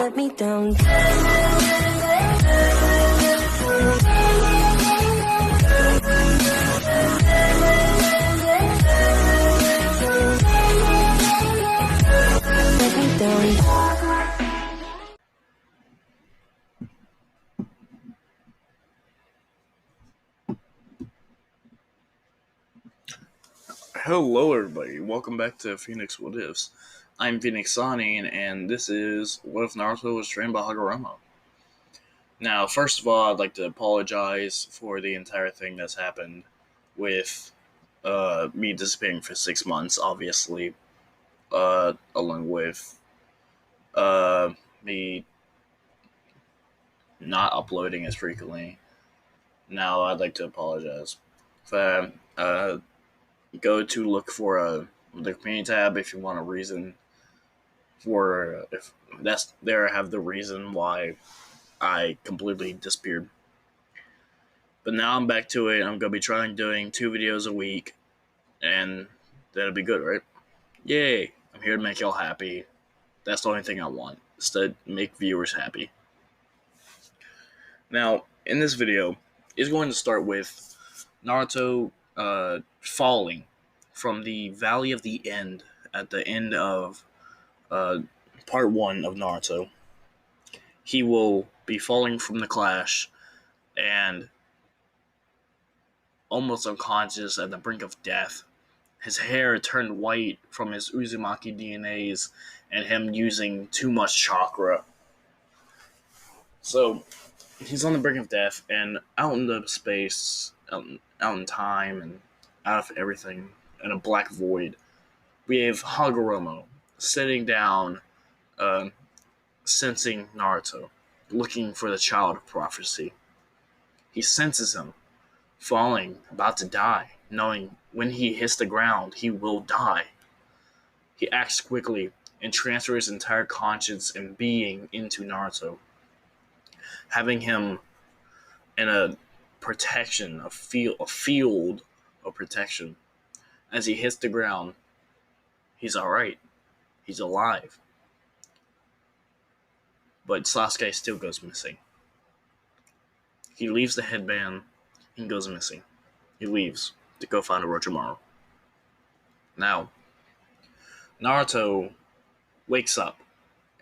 let me down. Let me down. Hello everybody, welcome back to Phoenix What Ifs. I'm Phoenix Sani, and this is What If Naruto Was Trained by Hagoromo. Now, first of all, I'd like to apologize for the entire thing that's happened with me disappearing for 6 months, obviously, along with me not uploading as frequently. Now, I'd like to apologize for go to look for the community tab if you want a reason for if that's there. I have the reason why I completely disappeared. But now I'm back to it. I'm gonna be trying doing 2 videos a week, and that'll be good, right? Yay! I'm here to make y'all happy. That's the only thing I want, is to make viewers happy. Now, in this video, is going to start with Naruto falling from the Valley of the End at the end of part 1 of Naruto. He will be falling from the clash and almost unconscious at the brink of death. His hair turned white from his Uzumaki DNAs and him using too much chakra. So, he's on the brink of death, and out in the space, out in time, and out of everything, in a black void, we have Hagoromo sitting down, sensing Naruto, looking for the child of prophecy. He senses him, falling, about to die, knowing when he hits the ground, he will die. He acts quickly and transfers his entire conscience and being into Naruto, having him in a protection, a field of protection. As he hits the ground, he's alright. He's alive. But Sasuke still goes missing. He leaves the headband and goes missing. He leaves to go find Orochimaru. Now, Naruto wakes up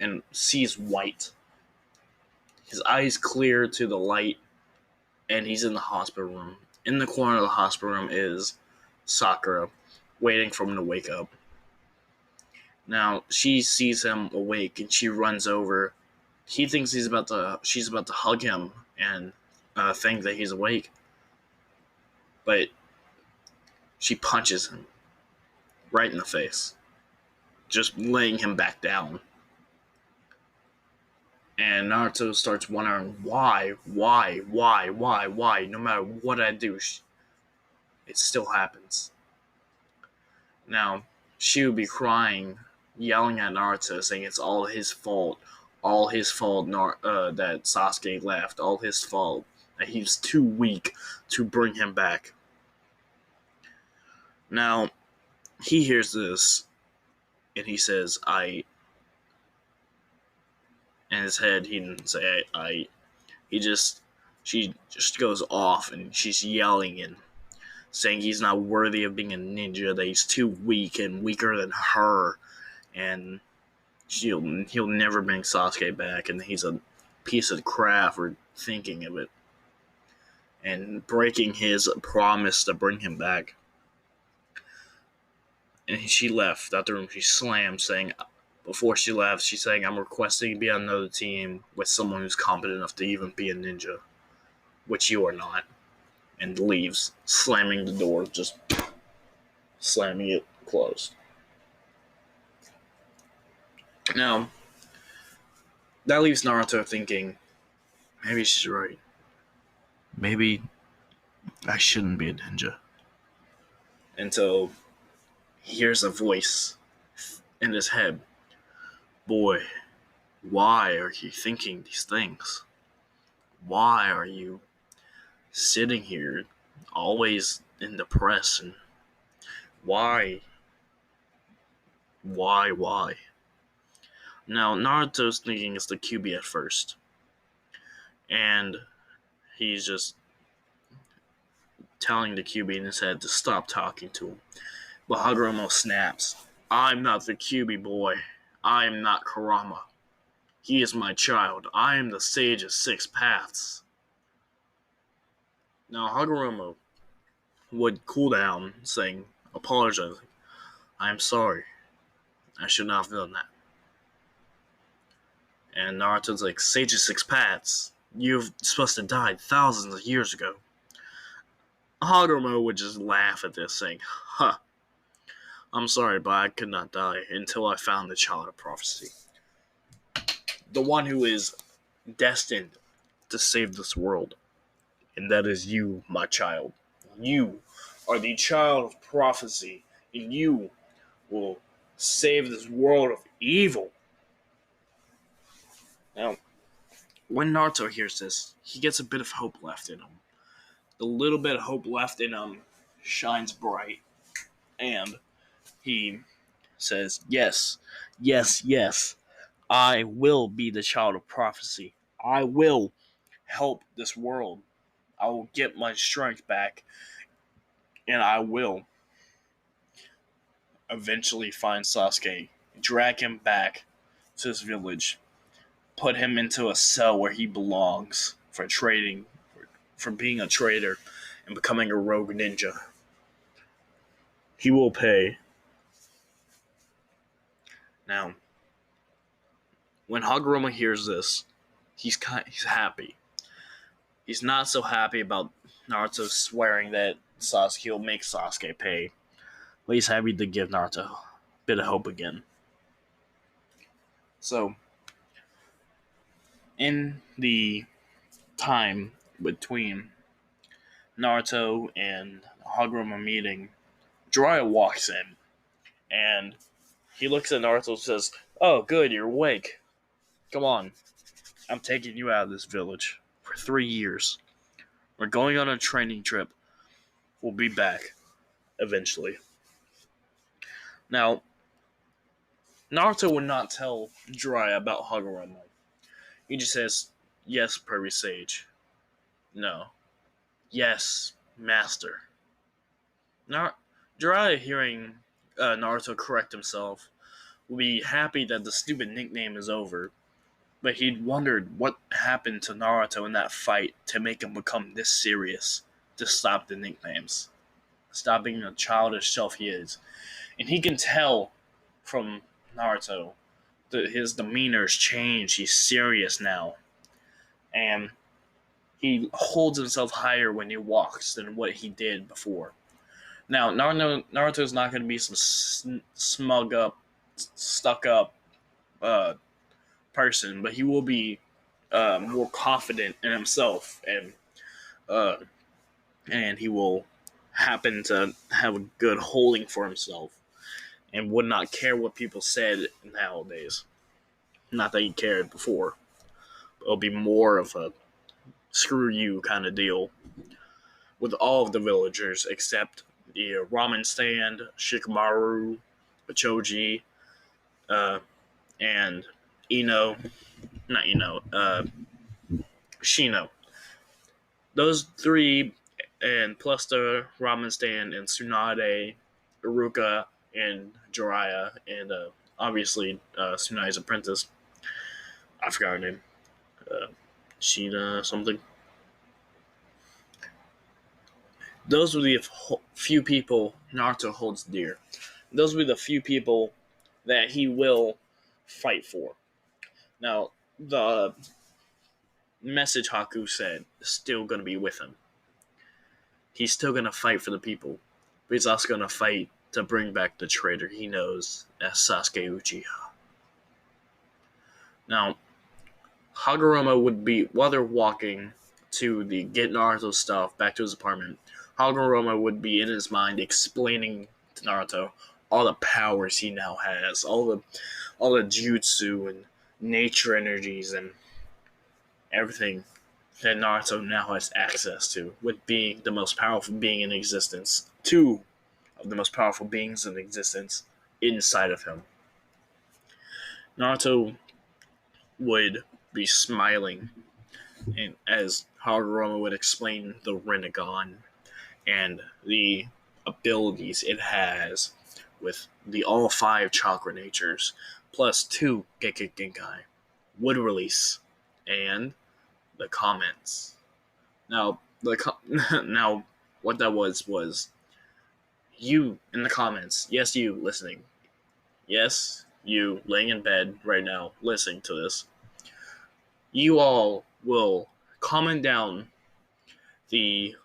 and sees white. His eyes clear to the light, and he's in the hospital room. In the corner of the hospital room is Sakura, waiting for him to wake up. Now, she sees him awake, and she runs over. He thinks she's about to hug him and think that he's awake. But she punches him right in the face, just laying him back down. And Naruto starts wondering why, no matter what I do, it still happens. Now, she would be crying, yelling at Naruto, saying it's all his fault, that Sasuke left, all his fault, that he's too weak to bring him back. Now, he hears this, and he says, in his head, he didn't say she just goes off, and she's yelling and saying he's not worthy of being a ninja, that he's too weak and weaker than her, and he'll never bring Sasuke back, and he's a piece of crap for thinking of it, and breaking his promise to bring him back. And she left out the room. She slammed, saying, before she left, she's saying, I'm requesting to be on another team with someone who's competent enough to even be a ninja, which you are not. And leaves, slamming the door, just slamming it closed. Now, that leaves Naruto thinking, maybe she's right. Maybe I shouldn't be a ninja. Until he hears a voice in his head. Boy, why are you thinking these things? Why are you sitting here always in the press? And why? Now, Naruto's thinking it's the QB at first, and he's just telling the QB in his head to stop talking to him. But Hagoromo snaps. I'm not the QB boy. I am not Kurama. He is my child. I am the sage of six paths. Now, Hagoromo would cool down, saying, apologizing. I am sorry. I should not have done that. And Naruto's like, Sage of Six Paths, you're supposed to die thousands of years ago. Hagoromo would just laugh at this, saying, huh, I'm sorry, but I could not die until I found the Child of Prophecy. The one who is destined to save this world. And that is you, my child. You are the Child of Prophecy, and you will save this world of evil. Now, when Naruto hears this, he gets a bit of hope left in him. The little bit of hope left in him shines bright, and he says, yes, yes, yes, I will be the Child of Prophecy. I will help this world. I will get my strength back, and I will eventually find Sasuke, drag him back to his village, put him into a cell where he belongs for trading, for being a traitor and becoming a rogue ninja. He will pay. Now, when Hagoromo hears this, he's happy. He's not so happy about Naruto swearing that Sasuke will make Sasuke pay, but he's happy to give Naruto a bit of hope again. So, in the time between Naruto and Hagoromo meeting, Jiraiya walks in, and he looks at Naruto and says, oh, good, you're awake. Come on, I'm taking you out of this village for 3 years. We're going on a training trip. We'll be back eventually. Now, Naruto would not tell Jiraiya about Hagoromo. He just says, yes, Prairie Sage. No. Yes, Master. Jiraiya, hearing Naruto correct himself, will be happy that the stupid nickname is over. But he'd wondered what happened to Naruto in that fight to make him become this serious, to stop the nicknames. Stop being the childish self he is. And he can tell from Naruto that his demeanor's changed. He's serious now. And he holds himself higher when he walks than what he did before. Now, Naruto's not going to be some smug up, stuck up person, but he will be more confident in himself, and he will happen to have a good holding for himself and would not care what people said nowadays. Not that he cared before. It'll be more of a screw you kind of deal with all of the villagers except the ramen stand, Shikamaru, Choji, and Shino. Those three, and plus the ramen stand and Tsunade, Iruka, and Jiraiya, and obviously Tsunade's apprentice. I forgot her name. Sheena something. Those were the few people Naruto holds dear. Those were the few people that he will fight for. Now, the message Haku said is still going to be with him. He's still going to fight for the people, but he's also going to fight to bring back the traitor he knows as Sasuke Uchiha. Now, Hagoromo would be, while they're walking to the get Naruto stuff back to his apartment, Hagoromo would be in his mind explaining to Naruto all the powers he now has, all the jutsu and nature energies and everything that Naruto now has access to, with being the most powerful being in existence, two of the most powerful beings in existence inside of him. Naruto would be smiling, and as Hagoromo would explain the Rinnegan and the abilities it has with the all 5 chakra natures plus 2 Genkai would release and the comments. Now now what that was you in the comments. Yes, you listening. Yes, you laying in bed right now listening to this. You all will comment down the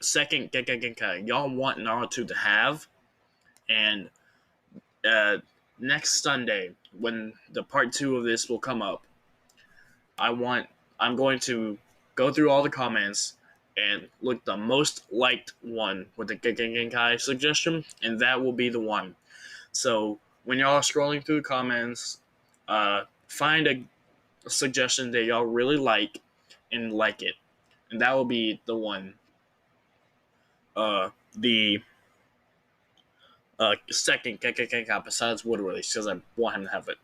second Genkai y'all want Naruto to have, and uh, next Sunday when the part 2 of this will come up, I'm going to go through all the comments and look the most liked one with the Genkai suggestion, and that will be the one. So when y'all are scrolling through the comments, find a suggestion that y'all really like and like it, and that will be the one. The second Genkai besides Wood release because I want him to have it.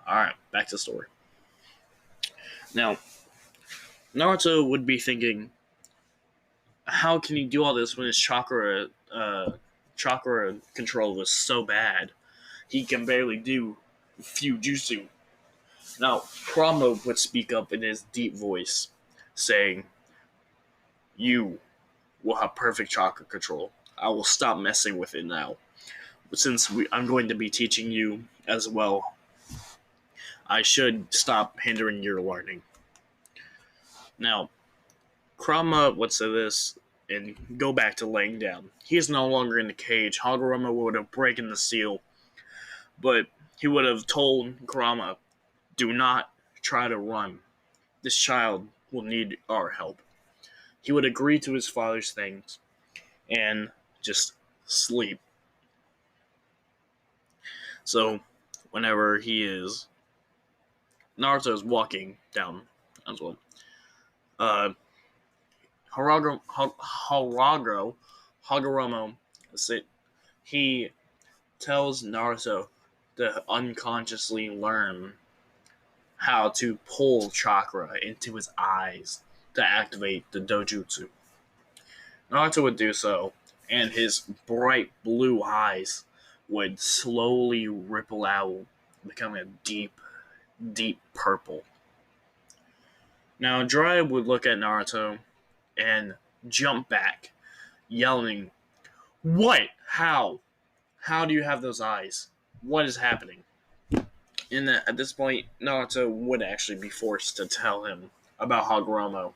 All right, back to the story. Now, Naruto would be thinking, how can he do all this when his chakra control was so bad? He can barely do few jutsu. Now, Kurama would speak up in his deep voice, saying, "You will have perfect chakra control. I will stop messing with it now. But since I'm going to be teaching you as well, I should stop hindering your learning." Now, Kurama would say this and go back to laying down. He is no longer in the cage. Hagoromo would have broken the seal, but he would have told Kurama, "Do not try to run. This child will need our help." He would agree to his father's things and just sleep. So, whenever Naruto is walking down as well, uh, Hagoromo, he tells Naruto to unconsciously learn how to pull chakra into his eyes to activate the dojutsu. Naruto would do so, and his bright blue eyes would slowly ripple out, becoming a deep, deep purple. Now, Jiraiya would look at Naruto and jump back, yelling, "What? How? How do you have those eyes? What is happening?" And at this point, Naruto would actually be forced to tell him about Hagoromo.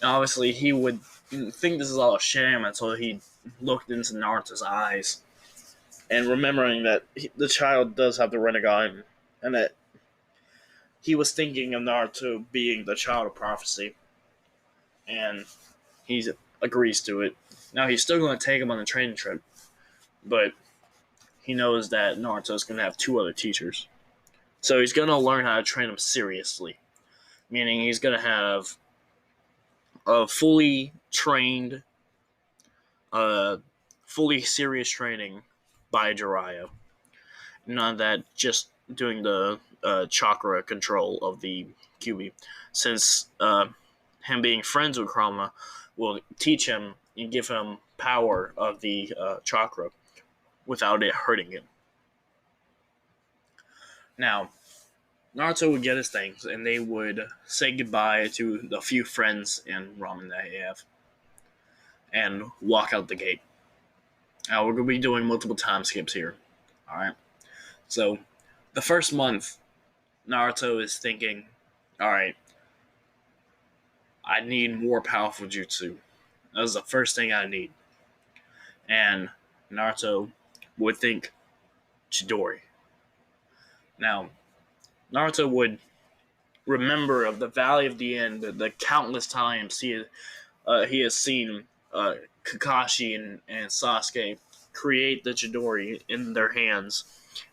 Now, obviously, he would think this is all a sham until he looked into Naruto's eyes. And remembering that the child does have the Rinnegan, and that he was thinking of Naruto being the child of prophecy. And he agrees to it. Now, he's still going to take him on the training trip, but he knows that Naruto is going to have 2 other teachers. So he's going to learn how to train him seriously, meaning he's going to have a fully trained, fully serious training by Jiraiya. Not that just doing the chakra control of the QB, since him being friends with Kurama will teach him and give him power of the chakra without it hurting him. Now, Naruto would get his things, and they would say goodbye to the few friends and ramen that they have, and walk out the gate. Now, we're going to be doing multiple time skips here. Alright? So, the first month, Naruto is thinking, alright, I need more powerful jutsu. That was the first thing I need. And Naruto would think Chidori. Now, Naruto would remember of the Valley of the End, the countless times he has seen Kakashi and Sasuke create the Chidori in their hands,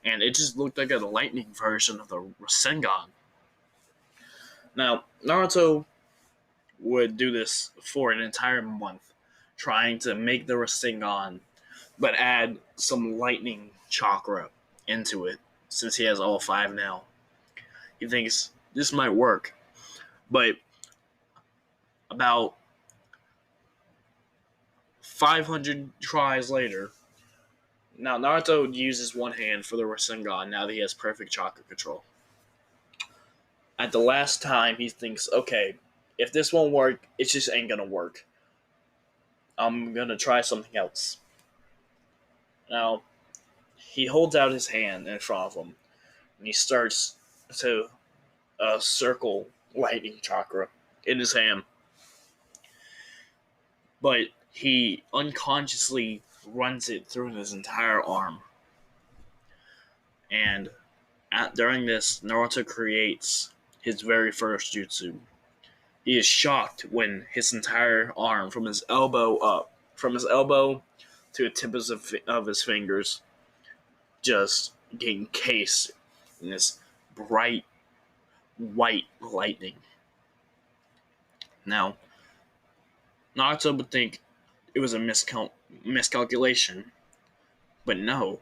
and it just looked like a lightning version of the Rasengan. Now, Naruto would do this for an entire month, trying to make the Rasengan, but add some lightning chakra into it since he has all 5 now. He thinks this might work. But about 500 tries later, now Naruto uses one hand for the Rasengan now that he has perfect chakra control. At the last time, he thinks, okay, if this won't work, it just ain't gonna work. I'm gonna try something else. Now, he holds out his hand in front of him, and he starts to circle lightning chakra in his hand. But he unconsciously runs it through his entire arm. And during this, Naruto creates his very first jutsu. He is shocked when his entire arm, from his elbow to the tips of his fingers, just get encased in this bright white lightning. Now, Naruto would think it was a miscalculation, but no,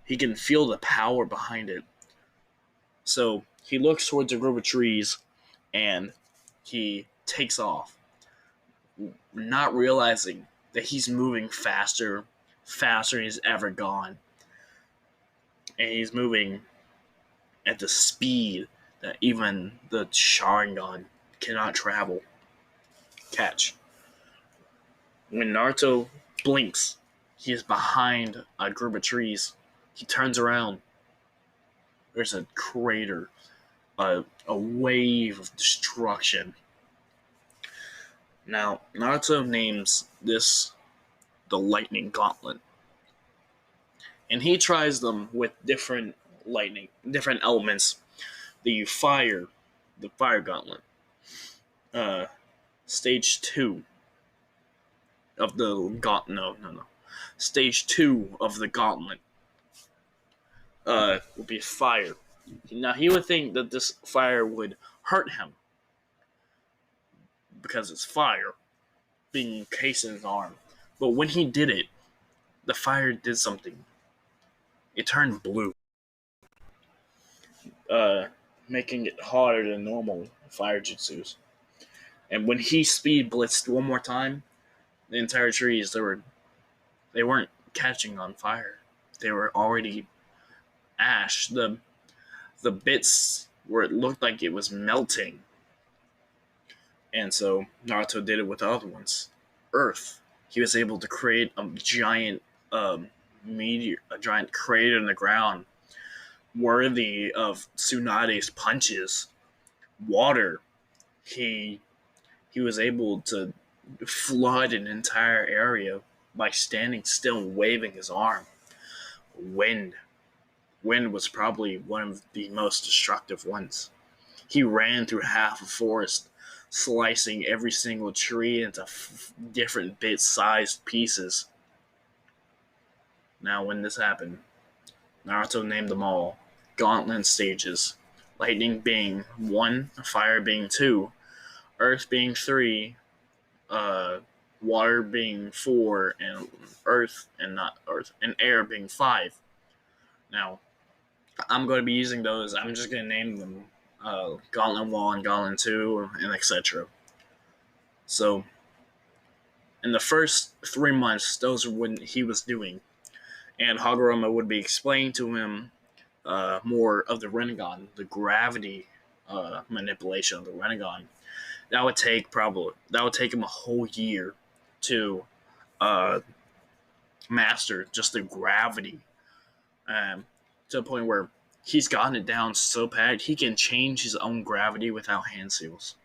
he can feel the power behind it. So he looks towards a group of trees and he takes off, not realizing that he's moving faster than he's ever gone. And he's moving at the speed that even the Sharingan cannot travel. Catch. When Naruto blinks, he is behind a group of trees. He turns around. There's a crater, a wave of destruction. Now, Naruto names this the lightning gauntlet. And he tries them with different elements. The fire gauntlet. Stage 2 of the gauntlet. No. Stage 2 of the gauntlet would be fire. Now, he would think that this fire would hurt him because it's fire being encased in his arm. But when he did it, the fire did something. It turned blue, making it harder than normal fire jutsus. And when he speed blitzed one more time, the entire trees they weren't catching on fire. They were already ash. The bits where it looked like it was melting. And so Naruto did it with the other ones. Earth. He was able to create a giant meteor, a giant crater in the ground, worthy of Tsunade's punches. Water. He was able to flood an entire area by standing still and waving his arm. Wind. Wind was probably one of the most destructive ones. He ran through half a forest, slicing every single tree into different bit-sized pieces. Now, when this happened, Naruto named them all Gauntlet stages. Lightning being 1, fire being 2, earth being 3, water being 4, and and air being 5. Now, I'm going to be using those. I'm just going to name them Gauntlet 1, Gauntlet 2, and etc. So, in the first 3 months, those are what he was doing. And Hagoromo would be explaining to him more of the Rinnegan, the gravity manipulation of the Rinnegan. That would take him a whole year to master just the gravity, to the point where he's gotten it down so bad he can change his own gravity without hand seals.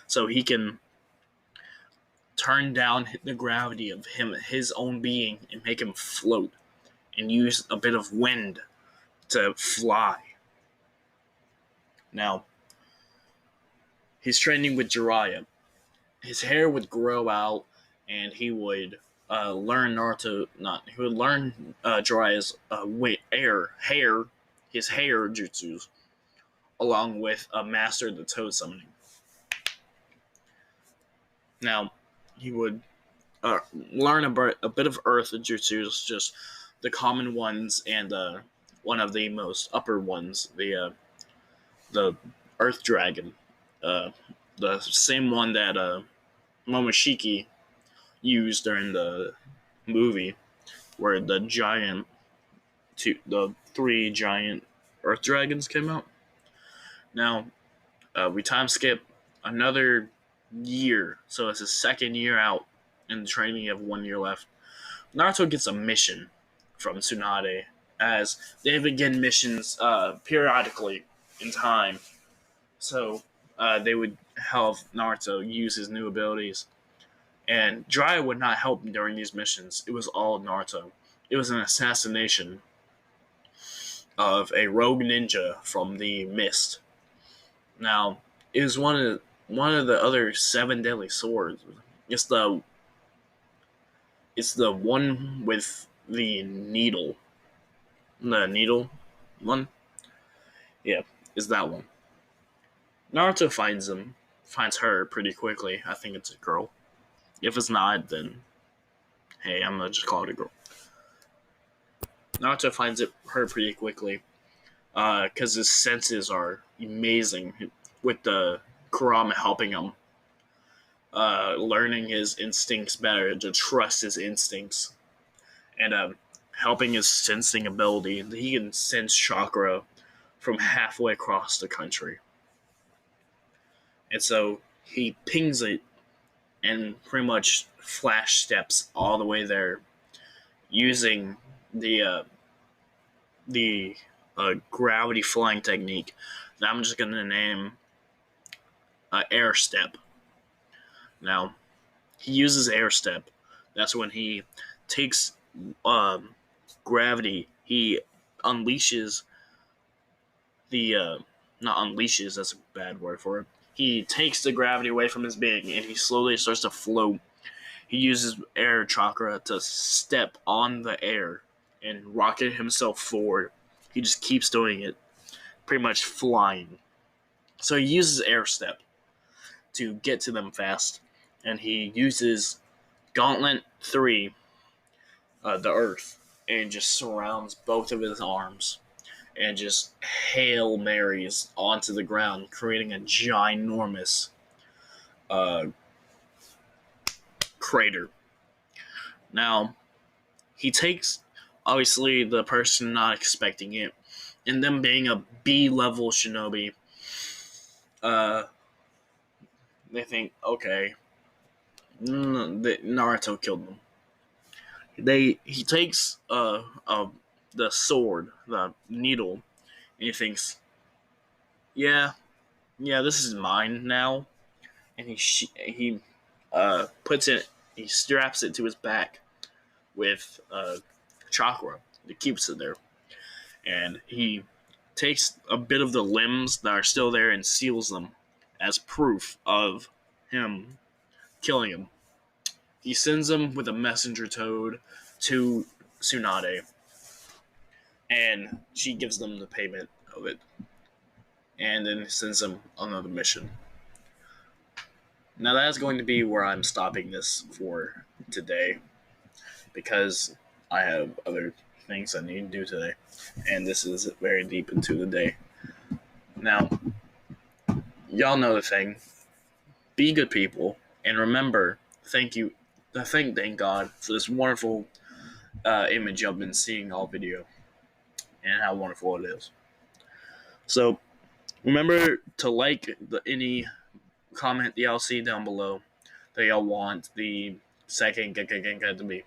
So he can turn down the gravity of his own being, and make him float, and use a bit of wind to fly. Now, he's training with Jiraiya. His hair would grow out, and he would learn Jiraiya's his hair jutsus, along with a master of the toad summoning. Now, he would learn a bit of earth jutsus, just the common ones, and one of the most upper ones, the Earth Dragon, uh, the same one that Momoshiki used during the movie, where the three giant Earth Dragons came out. Now we time skip another year, so it's his second year out in the training. You have 1 year left. Naruto gets a mission from Tsunade, as they begin missions periodically in time. So they would have Naruto use his new abilities. And Jiraiya would not help during these missions. It was all Naruto. It was an assassination of a rogue ninja from the Mist. Now, it was one of the other seven deadly swords. It's the it's the one with the needle. The needle one? Yeah, it's that one. Naruto finds her pretty quickly. I think it's a girl. If it's not, then hey, I'm gonna just call it a girl. Naruto finds her pretty quickly because his senses are amazing with the Kurama helping him, learning his instincts better, to trust his instincts, and helping his sensing ability. He can sense chakra from halfway across the country. And so he pings it and pretty much flash steps all the way there using the gravity flying technique that I'm just going to name air step. Now, he uses air step. That's when he takes gravity. He unleashes not unleashes, that's a bad word for it. He takes the gravity away from his being and he slowly starts to float. He uses air chakra to step on the air and rocket himself forward. He just keeps doing it, pretty much flying. So he uses air step to get to them fast, and he uses Gauntlet 3, the Earth, and just surrounds both of his arms and just Hail Marys onto the ground, creating a ginormous uh, crater. Now, he takes, obviously, the person not expecting it, and them being a B-level shinobi, they think, okay, Naruto killed them. He takes the sword, the needle, and he thinks, yeah, this is mine now, and he puts it, he straps it to his back with chakra. He keeps it there, and he takes a bit of the limbs that are still there and seals them as proof of him killing him. He sends them with a messenger toad to Tsunade, and she gives them the payment of it, and then sends them on another mission. Now that's going to be where I'm stopping this for today, because I have other things I need to do today, and this is very deep into the day. Now, y'all know the thing. Be good people, and remember, thank God for this wonderful image I've been seeing all video, and how wonderful it is. So, remember to like any comment that y'all see down below that y'all want the second Genkai to be.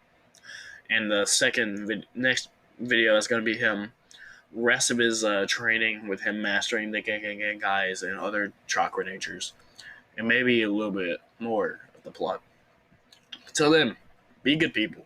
And the next video is going to be him, rest of his training with him mastering the Genkais and other chakra natures. And maybe a little bit more of the plot. Till then, be good people.